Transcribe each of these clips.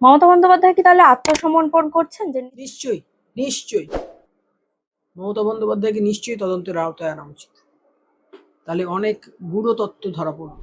মমতা বন্দ্যোপাধ্যায় কি তাহলে আত্মসমর্পণ করছেন যে নিশ্চয়ই নিশ্চয়ই মমতা বন্দ্যোপাধ্যায়কে নিশ্চয়ই তদন্তের আওতায় আনা উচিত। তাহলে অনেক গূঢ় তত্ত্ব ধরা পড়বে।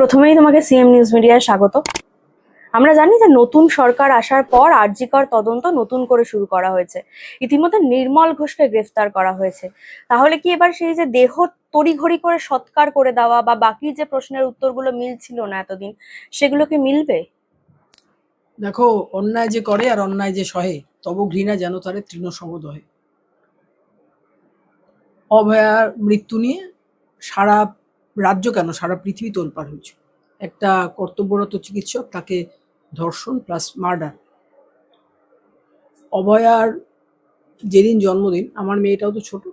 প্রথমেই তোমাকে সিএম নিউজ মিডিয়ায় স্বাগত। আমরা জানি যে নতুন সরকার আসার পর আরজিকর তদন্ত নতুন করে শুরু করা হয়েছে। ইতিমধ্যে নির্মল ঘোষকে গ্রেফতার করা হয়েছে। তাহলে কি এবার সেই যে দেহ তড়িঘড়ি করে সৎকার করে দেওয়া বা বাকি যে প্রশ্নের উত্তরগুলো মিলছিল না এতদিন, সেগুলো কি মিলবে? দেখো, অন্যায় যে করে আর অন্যায় যে সহে তবু ঘৃণা যেন তারে তৃণ সমদহে। অভয়ার মৃত্যু নিয়ে সারা রাজ্য কেন সারা পৃথিবী তোলপাড় হয়েছে। একটা কর্তব্যরত চিকিৎসক, তাকে ধর্ষণ প্লাস মার্ডার। অভয়ার যেদিন জন্মদিন, আমার মেয়েটাও তো ছোট,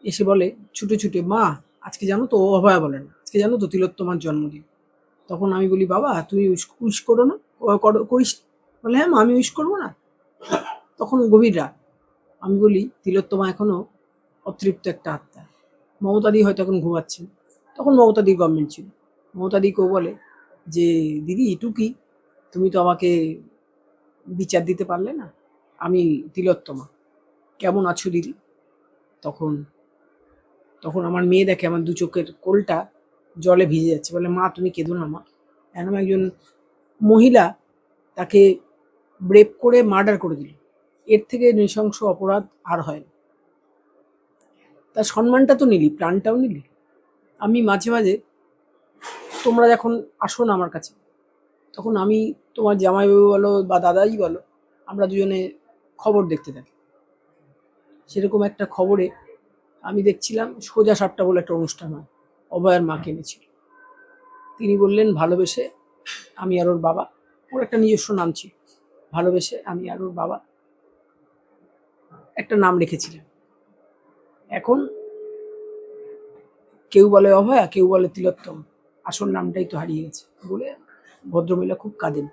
এসে বলে ছুটে ছুটে, মা আজকে জানো তো, ও অভয়া বলে না, আজকে জানো তো তিলোত্তমার জন্মদিন। তখন আমি বলি, বাবা তুমি উইশ করো না, করিস? বলে, হ্যাঁ মা, আমি উইশ করবো না। তখন গভীর রাত। আমি বলি, তিলোত্তমা এখনো অতৃপ্ত একটা আত্মা। মমতাদি হয়তো এখন ঘুমাচ্ছেন। তখন মমতাদি গভর্নমেন্ট ছিল। মমতাদি কেউ বলে যে, দিদি এটুকি, তুমি তো আমাকে বিচার দিতে পারলে না, আমি তিলোত্তমা, কেমন আছো দিদি? তখন তখন আমার মেয়ে দেখে আমার দু চোখের কোলটা জলে ভিজে যাচ্ছে, বলে, মা তুমি কেঁদো না মা, এরকম একজন মহিলা, তাকে ব্রেপ করে মার্ডার করে দিল। এর থেকে নৃশংস অপরাধ আর হয় না। তার সম্মানটা তো নিলি, প্রাণটাও নিলি। আমি মাঝে মাঝে, তোমরা যখন আসো না আমার কাছে, তখন আমি, তোমার জামাইবাবু বলো বা দাদাই বলো, আমরা দুজনে খবর দেখতে থাকি। সেরকম একটা খবরে আমি দেখছিলাম, সোজা সাপটা বলে একটা অনুষ্ঠান হয়, অভয়ার মাকে এনেছিল। তিনি বললেন, ভালোবেসে আমি আর ওর বাবা, ওর একটা নিজস্ব নাম ছিল, ভালোবেসে আমি আর ওর বাবা একটা নাম রেখেছিলাম। এখন কেউ বলে অভয়া, কেউ বলে তিলোত্তম, আসল নামটাই তো হারিয়ে গেছে বলে ভদ্রমহিলা খুব কাঁদেন।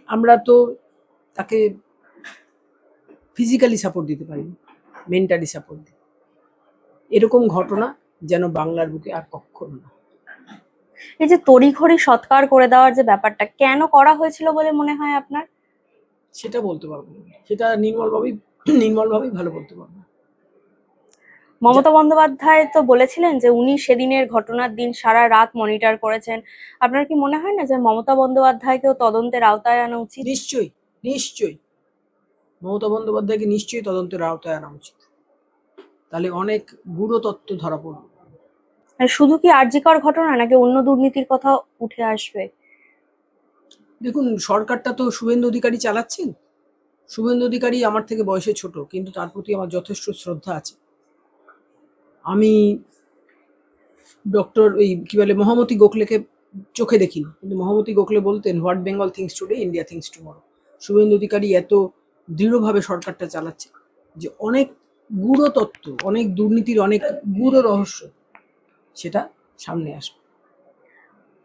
আমরা তো তাকে ফিজিক্যালি সাপোর্ট দিতে পারি, মেন্টালি সাপোর্ট দিই। এরকম ঘটনা যেন বাংলার বুকে আর কখনো না। এই যে তড়িঘড়ি সৎকার করে দেওয়ার যে ব্যাপারটা কেন করা হয়েছিল বলে মনে হয় আপনার? সেটা বলতে পারবো না, সেটা নির্মলভাবেই ভালো বলতে পারবো। মমতা বন্দ্যোপাধ্যায় তো বলেছিলেন যে উনি সেদিনের ঘটনার দিন সারা রাত মনিটর করেছেন। আপনার কি মনে হয় না যে মমতা বন্দ্যোপাধ্যায়কেও তদন্তের আওতায় আনা উচিত? নিশ্চয়ই নিশ্চয়ই মমতা বন্দ্যোপাধ্যায়কে নিশ্চয়ই তদন্তের আওতায় আনা উচিত। তাহলে অনেক গূঢ় তত্ত্ব ধরা পড়বে। শুধু কি আরজিকর ঘটনা নাকি অন্য দুর্নীতির কথা উঠে আসবে? দেখুন, সরকারটা তো শুভেন্দু অধিকারী চালাচ্ছেন। শুভেন্দু অধিকারী আমার থেকে বয়সে ছোট, কিন্তু তার প্রতি আমার যথেষ্ট শ্রদ্ধা আছে। আমি ডক্টর ওই কি বলে মহামতি গোখলেকে চোখে দেখিনি, কিন্তু মহামতি গোখলে বলতেন, what Bengal thinks today, India thinks tomorrow. Suvendu Adhikari এত দৃঢ়ভাবে সরকারটা চালাচ্ছে যে অনেক গূঢ় তত্ত্ব, অনেক দুর্নীতির অনেক গূঢ় রহস্য সেটা সামনে আসবে।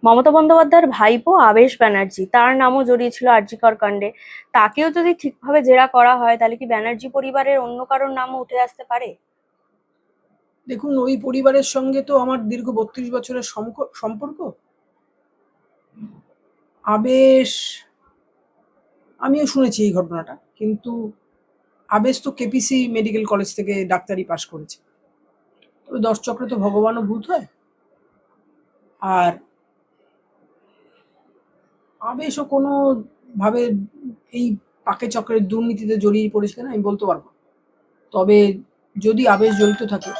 মমতা বন্দ্যোপাধ্যায়ের ভাইপো আবেশ ব্যানার্জি, তার নামও জড়িয়ে ছিল আরজিকর কাণ্ডে। তাকেও যদি ঠিকভাবে জেরা করা হয় তাহলে কি ব্যানার্জি পরিবারের অন্য কারোর নামও উঠে আসতে পারে? দেখুন, ওই পরিবারের সঙ্গে তো আমার দীর্ঘ ৩২ বছরের সম্পর্ক। আবেশ, আমিও শুনেছি এই ঘটনাটা, কিন্তু আবেশ তো কেপিসি মেডিকেল কলেজ থেকে ডাক্তারি পাশ করেছে। তবে ১০ চক্রে তো ভগবানও ভূত হয়। আর আবেশও কোনোভাবে এই পাকে চক্রের দুর্নীতিতে জড়িয়ে পড়েছে কিনা আমি বলতে পারবো। তবে যদি আবেশ জড়িত থাকে,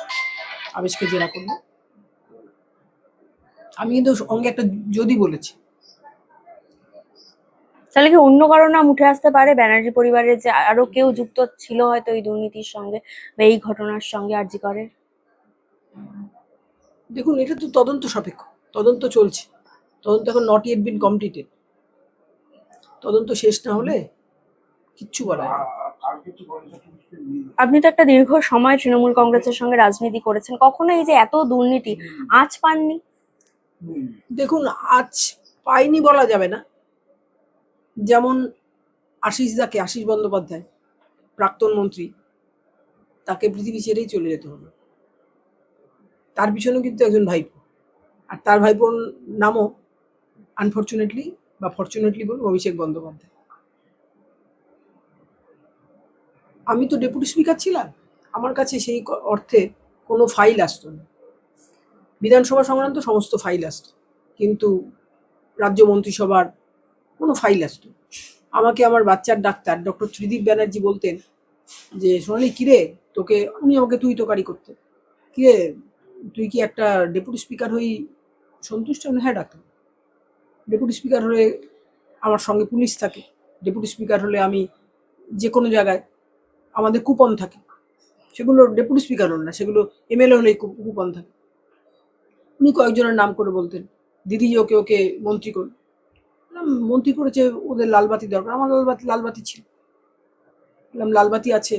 আবেশকে জেরা করবো। আমি কিন্তু অঙ্গে একটা যদি বলেছি। তাহলে কি অন্য কারো নাম উঠে আসতে পারে ব্যানার্জি পরিবারের, যে আরো কেউ যুক্ত ছিল হয়তো এই দুর্নীতির সঙ্গে বা এই ঘটনার সঙ্গে আরজিকরের? দেখুন, এটা তো তদন্ত সাপেক্ষ, তদন্ত চলছে, তদন্ত এখন নট ইয়েট বিন কমপ্লিটেড। তদন্ত শেষ না হলে কিচ্ছু বলা যায় না। আপনি তো একটা দীর্ঘ সময় তৃণমূল কংগ্রেসের সঙ্গে রাজনীতি করেছেন, কখনো এই যে এত দুর্নীতি আঁচ পাননি? দেখুন, আজ পাইনি বলা যাবে না। যেমন আশিস বন্দ্যোপাধ্যায়, প্রাক্তন মন্ত্রী, তাকে পৃথিবী ছেড়েই চলে যেতে হলো। তার পিছনেও কিন্তু একজন ভাইপো, আর তার ভাইপোর নামও আনফর্চুনেটলি বা ফর্চুনেটলি বলুন অভিষেক বন্দ্যোপাধ্যায়। আমি তো ডেপুটি স্পিকার ছিলাম, আমার কাছে সেই অর্থে কোনো ফাইল আসতো না। বিধানসভা সংক্রান্ত সমস্ত ফাইল আসতো, কিন্তু রাজ্য মন্ত্রিসভার কোনো ফাইল আসতো না। আমাকে আমার বাচ্চার ডাক্তার ডক্টর ত্রিদীপ ব্যানার্জি বলতেন যে, সোনালি কিরে, তোকে, উনি আমাকে তুই তোকারি করতেন, কিরে তুই কি একটা ডেপুটি স্পিকার হয়েই সন্তুষ্ট? হ্যাঁ ডাক্তার, ডেপুটি স্পিকার হলে আমার সঙ্গে পুলিশ থাকে, ডেপুটি স্পিকার হলে আমি যে কোনো জায়গায় আমাদের কুপন থাকে, সেগুলো ডেপুটি স্পিকার হল না, সেগুলো এমএলএ হলেই কুপন থাকে। উনি কয়েকজনের নাম করে বলতেন, দিদি ওকে ওকে মন্ত্রী করুন। মন্ত্রী করেছে, ওদের লালবাতি দরকার, আমার লালবাতি ছিল। বললাম লালবাতি আছে,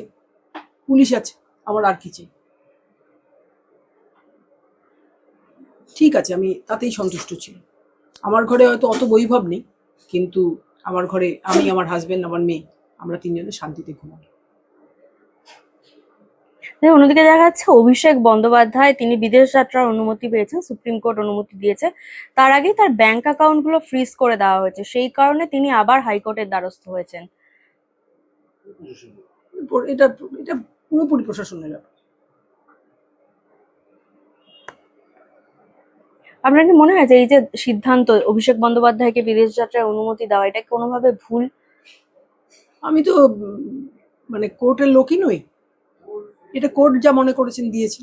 পুলিশ আছে, আমার আর কি চাই? ঠিক আছে, আমি তাতেই সন্তুষ্ট ছিল। আমার ঘরে হয়তো অত বৈভব নেই, কিন্তু আমার ঘরে আমি, আমার হাজবেন্ড, আমার মেয়ে, আমরা তিনজনে শান্তিতে ঘুমাই। অন্যদিকে দেখা যাচ্ছে অভিষেক বন্দ্যোপাধ্যায় তিনি বিদেশ যাত্রার অনুমতি পেয়েছেন, সুপ্রিম কোর্ট অনুমতি দিয়েছে। তার আগেই তার ব্যাংক অ্যাকাউন্ট গুলো ফ্রিজ করে দেওয়া হয়েছে, সেই কারণে তিনি আবার হাইকোর্টের দ্বারস্থ হয়েছেন। এটা এটা পুরোপুরি প্রশাসনের ব্যাপার। আপনার কি মনে হয় যে এই যে সিদ্ধান্ত অভিষেক বন্দ্যোপাধ্যায়কে বিদেশ যাত্রার অনুমতি দেওয়া, এটা কোনোভাবে ভুল? আমি তো মানে কোর্টের লোকই নই, এটা কোর্ট যা মনে করেছেন দিয়েছি।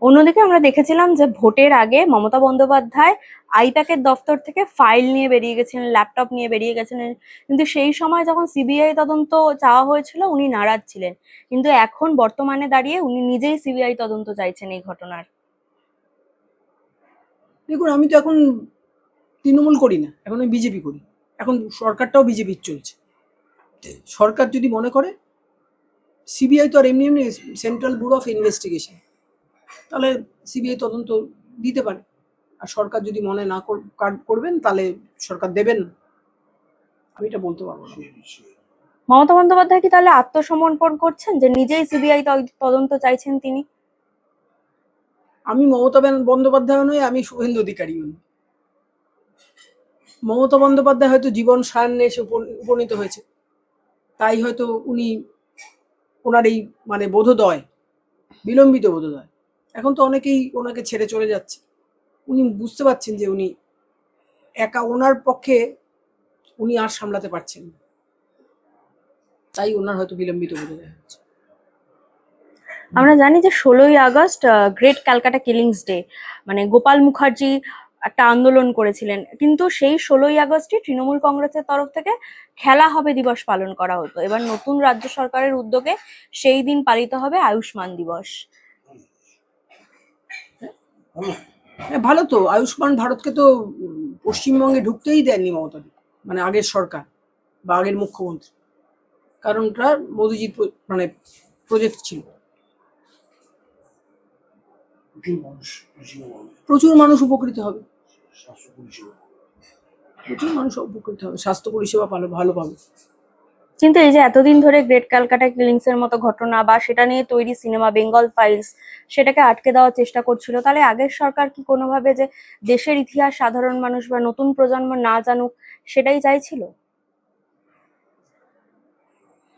অন্যদিকে আমরা দেখেছিলাম যে ভোটের আগে মমতা বন্দ্যোপাধ্যায় আইপ্যাকের দফতর থেকে ফাইল নিয়ে বেরিয়ে গেছিলেন, ল্যাপটপ নিয়ে বেরিয়ে গেছিলেন, কিন্তু সেই সময় যখন সিবিআই তদন্ত চাওয়া হয়েছিল উনি নারাজ ছিলেন, কিন্তু এখন বর্তমানে দাঁড়িয়ে উনি নিজেই সিবিআই তদন্ত চাইছেন এই ঘটনার। দেখুন, আমি তো এখন তৃণমূল করি না, এখন আমি বিজেপি করি। এখন সরকারটাও বিজেপির চলছে। সরকার যদি মনে করে সিবিআই তো আর এমনি এমনি সেন্ট্রাল ব্যুরো অফ ইনভেস্টিগেশন, তাহলে সিবিআই তদন্ত দিতে পারে। আর সরকার যদি মনে না করবেন, তাহলে সরকার দেবেন না, আমি এটা বলতে পারবো না। মমতা বন্দ্যোপাধ্যায় কি তাহলে আত্মসমর্পণ করছেন, যে নিজেই সিবিআই তদন্ত চাইছেন তিনি? আমি মমতা বন্দ্যোপাধ্যায় নই, আমি শুভেন্দু অধিকারী নই। মমতা বন্দ্যোপাধ্যায় হয়তো জীবন সায়ান্নে এসে উপনীত হয়েছে, তাই হয়তো উনি, ওনার এই মানে বোধোদয়, বিলম্বিত বোধোদয়, এখন তো অনেকেই ওনাকে ছেড়ে চলে যাচ্ছে। উনি বুঝতে পারছেন যে উনি একা, ওনার পক্ষে উনি আর সামলাতে পারছেন না, তাই ওনার হয়তো বিলম্বিত বোধোদয় হচ্ছে। আমরা জানি যে 16ই August great Calcutta killings day, মানে গোপাল মুখার্জি একটা আন্দোলন করেছিলেন, কিন্তু সেই 16ই আগস্টই তৃণমূল কংগ্রেসের তরফ থেকে খেলা হবে দিবস পালন করা হতো। এবার নতুন রাজ্য সরকারের উদ্যোগে সেই দিন পালিত হবে আয়ুষ্মান দিবস। হ্যাঁ, ভালো তো। আয়ুষ্মান ভারতকে তো পশ্চিমবঙ্গে ঢুকতেই দেননি মমতা, মানে আগের সরকার বা আগের মুখ্যমন্ত্রী, কারণ ওটা মোদিজির মানে প্রজেক্ট ছিল। প্রচুর মানুষ উপকৃত হবে, প্রচুর মানুষ উপকৃত হবে, স্বাস্থ্য পরিষেবা ভালো পাবে। কিন্তু এই যে এতদিন ধরে গ্রেট ক্যালকাটা কিলিংস এর মতো ঘটনা বা সেটা নিয়ে তৈরি সিনেমা বেঙ্গল ফাইলস, সেটাকে আটকে দেওয়ার চেষ্টা করছিল, তাহলে আগের সরকার কি কোনোভাবে যে দেশের ইতিহাস সাধারণ মানুষ বা নতুন প্রজন্ম না জানুক সেটাই চাইছিল?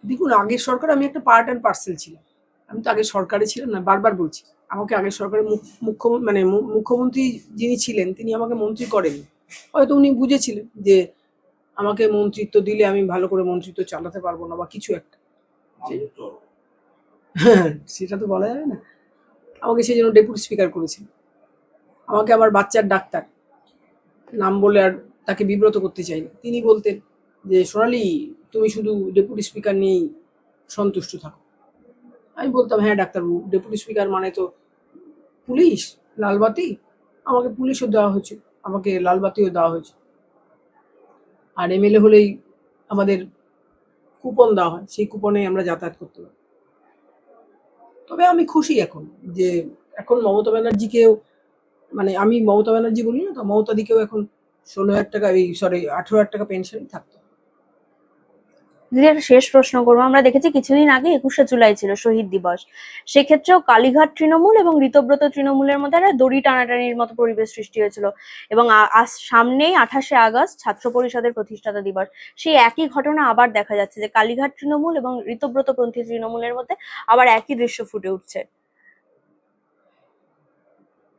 দেখুন, আগের সরকার, আমি একটা পার্ট অ্যান্ড পার্সেল ছিলাম, আমি তো আগের সরকারে ছিলাম না, বারবার বলছি। আমাকে আগের সরকারের মুখ্যমন্ত্রী যিনি ছিলেন, তিনি আমাকে মন্ত্রী করেননি। হয়তো উনি বুঝেছিলেন যে আমাকে মন্ত্রিত্ব দিলে আমি ভালো করে মন্ত্রিত্ব চালাতে পারবো না বা কিছু একটা, হ্যাঁ সেটা তো বলা যাবে না। আমাকে সেই জন্য ডেপুটি স্পিকার করেছিল। আমাকে আমার বাচ্চার ডাক্তার, নাম বলে আর তাকে বিব্রত করতে চাই না, তিনি বলতেন যে, সোনালি তুমি শুধু ডেপুটি স্পিকার নিয়েই সন্তুষ্ট থাকো। আমি বলতাম, হ্যাঁ ডাক্তারবাবু, ডেপুটি স্পিকার মানে তো পুলিশ, লালবাতি, আমাকে পুলিশও দেওয়া হয়েছে, আমাকে লালবাতিও দেওয়া হয়েছে, আর এমএলএ হলেই আমাদের কুপন দেওয়া হয়, সেই কুপনে আমরা যাতায়াত করতে পারি। তবে আমি খুশি এখন যে এখন মমতা ব্যানার্জিকেও, মানে আমি মমতা ব্যানার্জি বলি না তো, মমতাদিকেও এখন 16,000 টাকা, এই সরি 18,000 টাকা পেনশনই থাকতো। দিদি একটা শেষ প্রশ্ন করবো। আমরা দেখেছি কিছুদিন আগে 21শে জুলাই ছিল শহীদ দিবস, সেক্ষেত্রেও কালীঘাট তৃণমূল এবং ঋতব্রত তৃণমূলের মধ্যে একটা দড়ি টানাটানির মতো পরিবেশ সৃষ্টি হয়েছিল। এবং সামনেই 28শে আগস্ট ছাত্র পরিষদের প্রতিষ্ঠাতা দিবস, সেই একই ঘটনা আবার দেখা যাচ্ছে যে কালীঘাট তৃণমূল এবং ঋতব্রতপন্থী তৃণমূলের মধ্যে আবার একই দৃশ্য ফুটে উঠছে।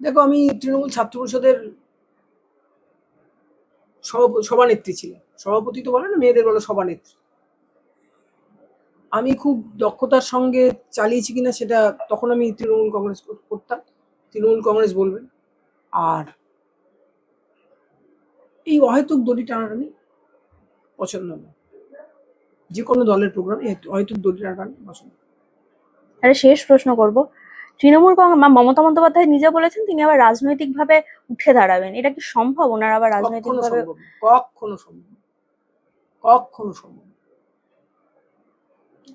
দেখো, আমি তৃণমূল ছাত্র পরিষদের সভানেত্রী ছিলাম। সভাপতি তো বলে না, মেয়েদের বলে সভানেত্রী। আমি খুব দক্ষতার সঙ্গে চালিয়েছি কিনা সেটা তখন আমি তৃণমূল কংগ্রেস করতাম, তৃণমূল কংগ্রেস বলবেন। আর এই অহেতুক দড়ি টানাটানি পছন্দ না, যে কোনো দলের প্রোগ্রামে অহেতুক দড়ি টানাটানি পছন্দ না। একটা শেষ প্রশ্ন করব, তৃণমূল কংগ্রেস মমতা বন্দ্যোপাধ্যায় নিজে বলেছেন তিনি আবার রাজনৈতিকভাবে উঠে দাঁড়াবেন, এটা কি সম্ভব ওনার আবার কখনো রাজনৈতিকভাবে? সম্ভব না, কখনো সম্ভব না, কখনো সম্ভব না।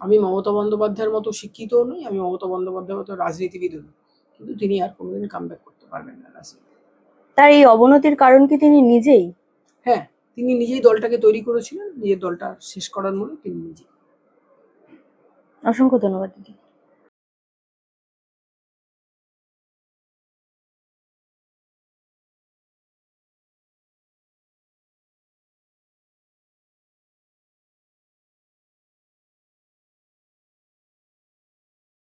আমি মমতা বন্দ্যোপাধ্যায়ের মতো শিক্ষিতও নই, আমি মমতা বন্দ্যোপাধ্যায়ের মতো রাজনীতিবিদও নই, কিন্তু তিনি আর কোনোদিন কামব্যাক করতে পারবেন না রাজনীতি। তার এই অবনতির কারণ কি তিনি নিজেই? হ্যাঁ, তিনি নিজেই দলটাকে তৈরি করেছিলেন, নিজের দলটা শেষ করার মূলে তিনি নিজে। অসংখ্য ধন্যবাদ দিদি।